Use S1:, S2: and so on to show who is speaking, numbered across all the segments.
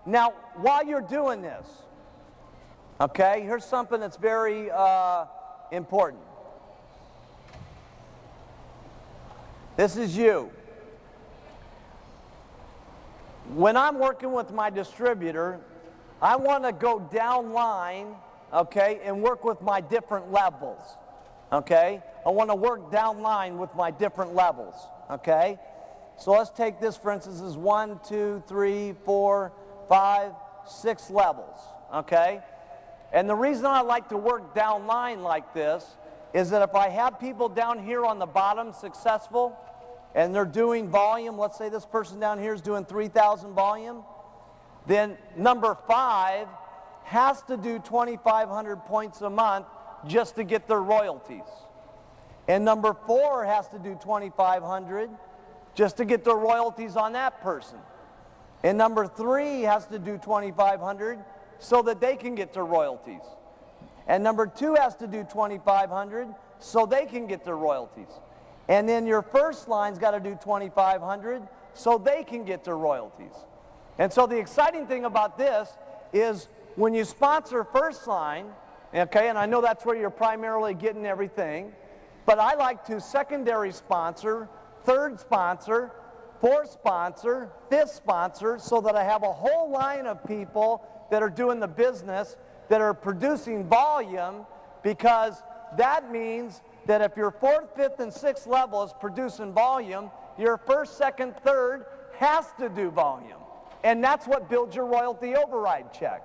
S1: Now, while you're doing this, okay, here's something that's very important. This is you. When I'm working with my distributor, I want to go down line, okay, and work with my different levels, okay? I want to work down line with my different levels, okay? So let's take this, for instance, as 1, 2, 3, 4, 5, 6 levels, okay? And the reason I like to work down line like this is that if I have people down here on the bottom successful and they're doing volume, let's say this person down here is doing 3,000 volume, then number 5 has to do 2,500 points a month just to get their royalties. And number 4 has to do 2,500 just to get their royalties on that person. And number 3 has to do 2,500 so that they can get their royalties. And number 2 has to do 2,500 so they can get their royalties. And then your first line's got to do 2,500 so they can get their royalties. And so the exciting thing about this is when you sponsor first line, okay, and I know that's where you're primarily getting everything, but I like to secondary sponsor, third sponsor, fourth sponsor, fifth sponsor, so that I have a whole line of people that are doing the business, that are producing volume, because that means that if your fourth, fifth, and sixth level is producing volume, your first, second, third has to do volume. And that's what builds your royalty override check,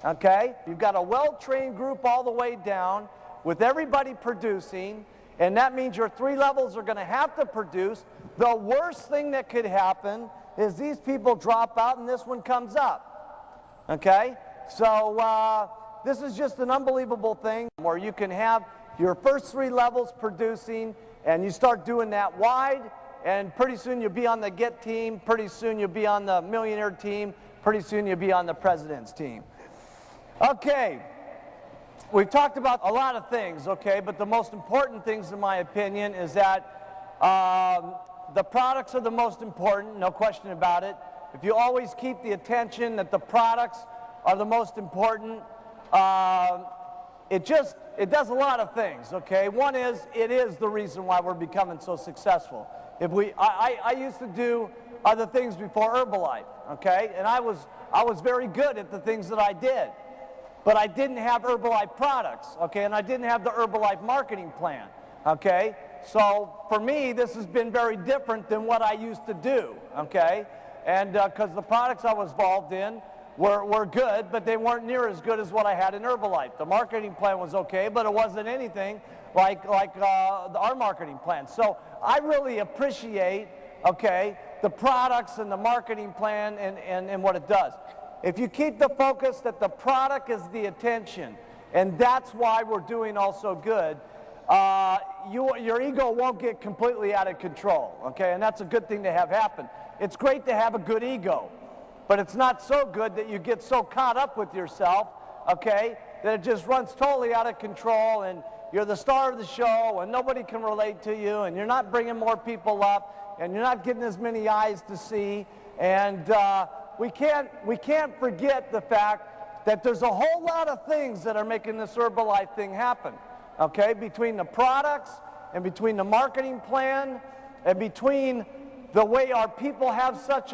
S1: okay? You've got a well-trained group all the way down with everybody producing, and that means your 3 levels are going to have to produce. The worst thing that could happen is these people drop out and this one comes up, okay? So this is just an unbelievable thing where you can have your first 3 levels producing, and you start doing that wide, and pretty soon you'll be on the GET team, pretty soon you'll be on the millionaire team, pretty soon you'll be on the president's team. Okay. We've talked about a lot of things, okay, but the most important things, in my opinion, is that the products are the most important, no question about it. If you always keep the attention that the products are the most important, it does a lot of things, okay? One is, it is the reason why we're becoming so successful. I used to do other things before Herbalife, okay, and I was very good at the things that I did. But I didn't have Herbalife products, okay, and I didn't have the Herbalife marketing plan, okay? So for me, this has been very different than what I used to do, okay? And because the products I was involved in were good, but they weren't near as good as what I had in Herbalife. The marketing plan was okay, but it wasn't anything like our marketing plan. So I really appreciate, okay, the products and the marketing plan and what it does. If you keep the focus that the product is the attention, and that's why we're doing also good, your ego won't get completely out of control, okay? And that's a good thing to have happen. It's great to have a good ego, but it's not so good that you get so caught up with yourself, okay, that it just runs totally out of control and you're the star of the show and nobody can relate to you and you're not bringing more people up and you're not getting as many eyes to see, and we can't forget the fact that there's a whole lot of things that are making this Herbalife thing happen, okay? Between the products and between the marketing plan and between the way our people have such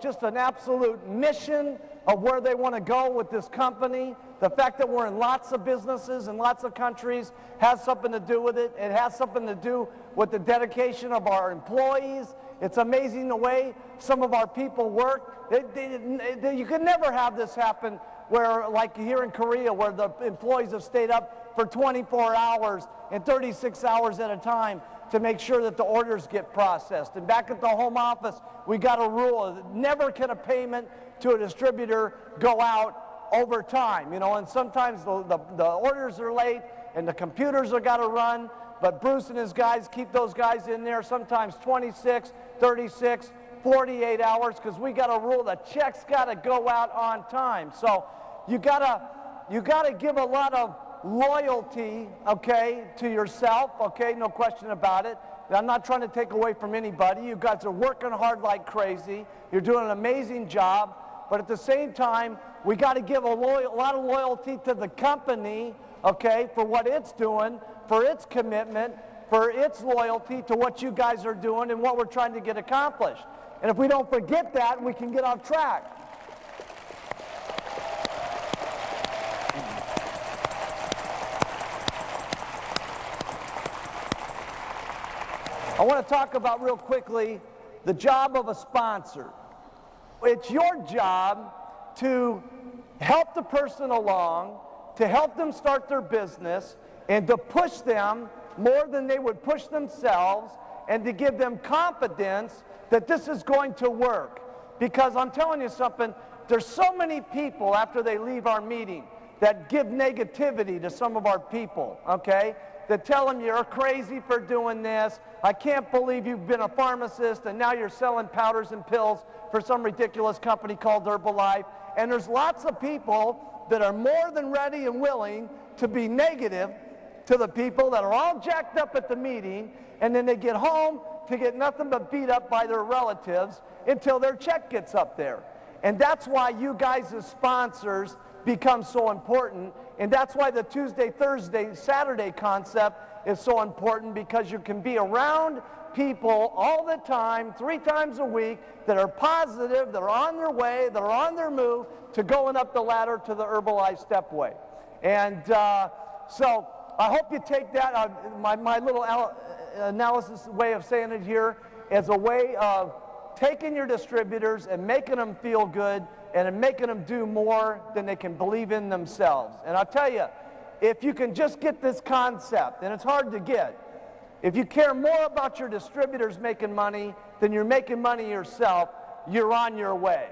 S1: just an absolute mission of where they want to go with this company. The fact that we're in lots of businesses and lots of countries has something to do with it. It has something to do with the dedication of our employees. It's amazing the way some of our people work. You could never have this happen where, like here in Korea, where the employees have stayed up for 24 hours and 36 hours at a time to make sure that the orders get processed. And back at the home office, we got a rule that never can a payment to a distributor go out over time, you know, and sometimes the orders are late and the computers are got to run, but Bruce and his guys keep those guys in there sometimes 26, 36, 48 hours, because we got a rule that checks got to go out on time. So you gotta give a lot of loyalty, okay, to yourself, okay, no question about it. I'm not trying to take away from anybody. You guys are working hard like crazy. You're doing an amazing job. but at the same time, we got to give a lot of loyalty to the company, okay, for what it's doing, for its commitment, for its loyalty to what you guys are doing and what we're trying to get accomplished. And if we don't forget that, we can get off track. I want to talk about real quickly the job of a sponsor. It's your job to help the person along, to help them start their business, and to push them more than they would push themselves, and to give them confidence that this is going to work. Because I'm telling you something, there's so many people after they leave our meeting that give negativity to some of our people, okay? That tell them you're crazy for doing this. I can't believe you've been a pharmacist and now you're selling powders and pills for some ridiculous company called Herbalife. And there's lots of people that are more than ready and willing to be negative to the people that are all jacked up at the meeting, and then they get home to get nothing but beat up by their relatives until their check gets up there. And that's why you guys as sponsors become so important, and that's why the Tuesday, Thursday, Saturday concept is so important, because you can be around people all the time, 3 times a week, that are positive, that are on their way, that are on their move to going up the ladder to the Herbalife Stepway. And so I hope you take that, my little analysis way of saying it here, as a way of taking your distributors and making them feel good and making them do more than they can believe in themselves. And I'll tell you, if you can just get this concept, and it's hard to get, if you care more about your distributors making money than you're making money yourself, you're on your way.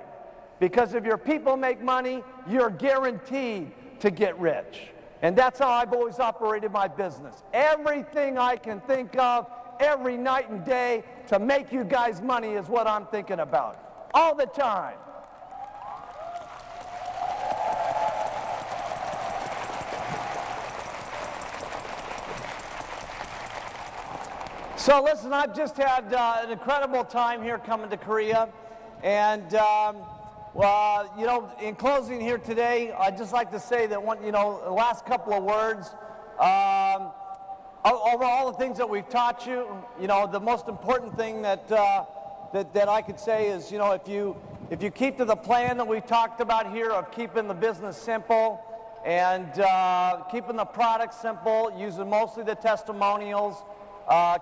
S1: Because if your people make money, you're guaranteed to get rich. And that's how I've always operated my business. Everything I can think of, every night and day, to make you guys money is what I'm thinking about. All the time. So listen, I've just had an incredible time here coming to Korea. And well, you know, in closing here today, I'd just like to say that the last couple of words, over all the things that we've taught you, the most important thing that I could say is, if you keep to the plan that we've talked about here of keeping the business simple and keeping the product simple, using mostly the testimonials,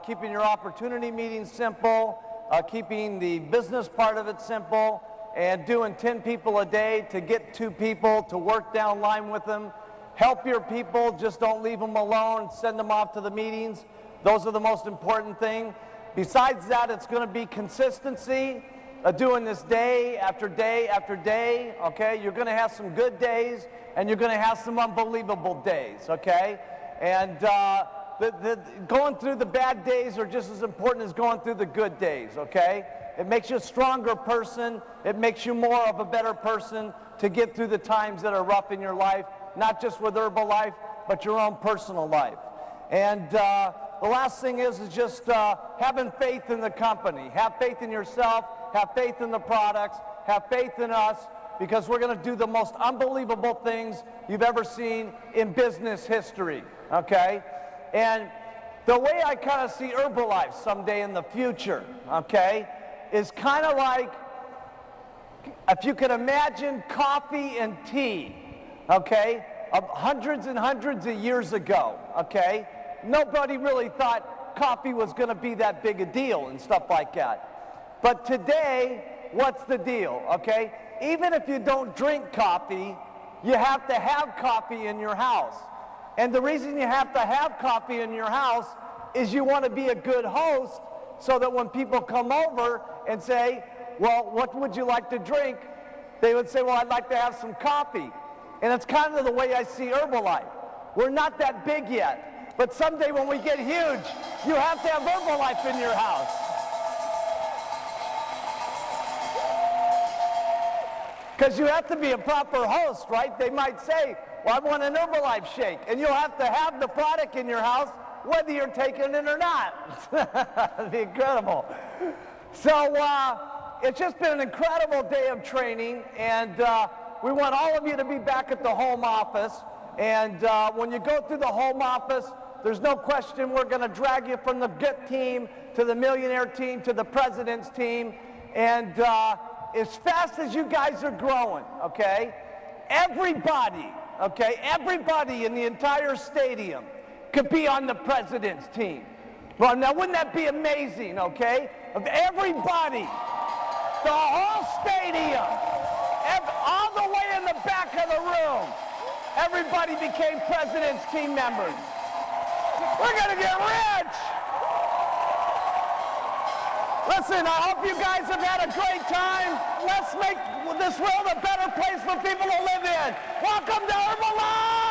S1: keeping your opportunity meetings simple, keeping the business part of it simple, and doing 10 people a day to get 2 people to work down line with them. Help your people, just don't leave them alone, send them off to the meetings. Those are the most important thing. Besides that, it's going to be consistency, doing this day after day after day, okay? You're going to have some good days, and you're going to have some unbelievable days, okay? And going through the bad days are just as important as going through the good days, okay? It makes you a stronger person. It makes you more of a better person to get through the times that are rough in your life, not just with Herbalife, but your own personal life. And the last thing is just having faith in the company. Have faith in yourself. Have faith in the products. Have faith in us, because we're going to do the most unbelievable things you've ever seen in business history, okay? And the way I kind of see Herbalife someday in the future, okay, is kind of like, if you can imagine coffee and tea, okay, hundreds and hundreds of years ago, okay, nobody really thought coffee was going to be that big a deal and stuff like that. But today, what's the deal, okay? Even if you don't drink coffee, you have to have coffee in your house. And the reason you have to have coffee in your house is you want to be a good host, so that when people come over and say, well, what would you like to drink? They would say, well, I'd like to have some coffee. And it's kind of the way I see Herbalife. We're not that big yet, but someday when we get huge, you have to have Herbalife in your house. Because you have to be a proper host, right? They might say, well, I want an Herbalife shake. And you'll have to have the product in your house whether you're taking it or not. That'd be incredible. So it's just been an incredible day of training, and we want all of you to be back at the home office. And when you go through the home office, there's no question we're going to drag you from the GIT team to the Millionaire team to the President's team. And as fast as you guys are growing, okay, everybody in the entire stadium could be on the President's team. Well, now wouldn't that be amazing, okay? Of everybody, the whole stadium, all the way in the back of the room, everybody became President's team members. We're gonna get rich! Listen, I hope you guys have had a great time. Let's make this world a better place for people to live in. Welcome to Herbalife!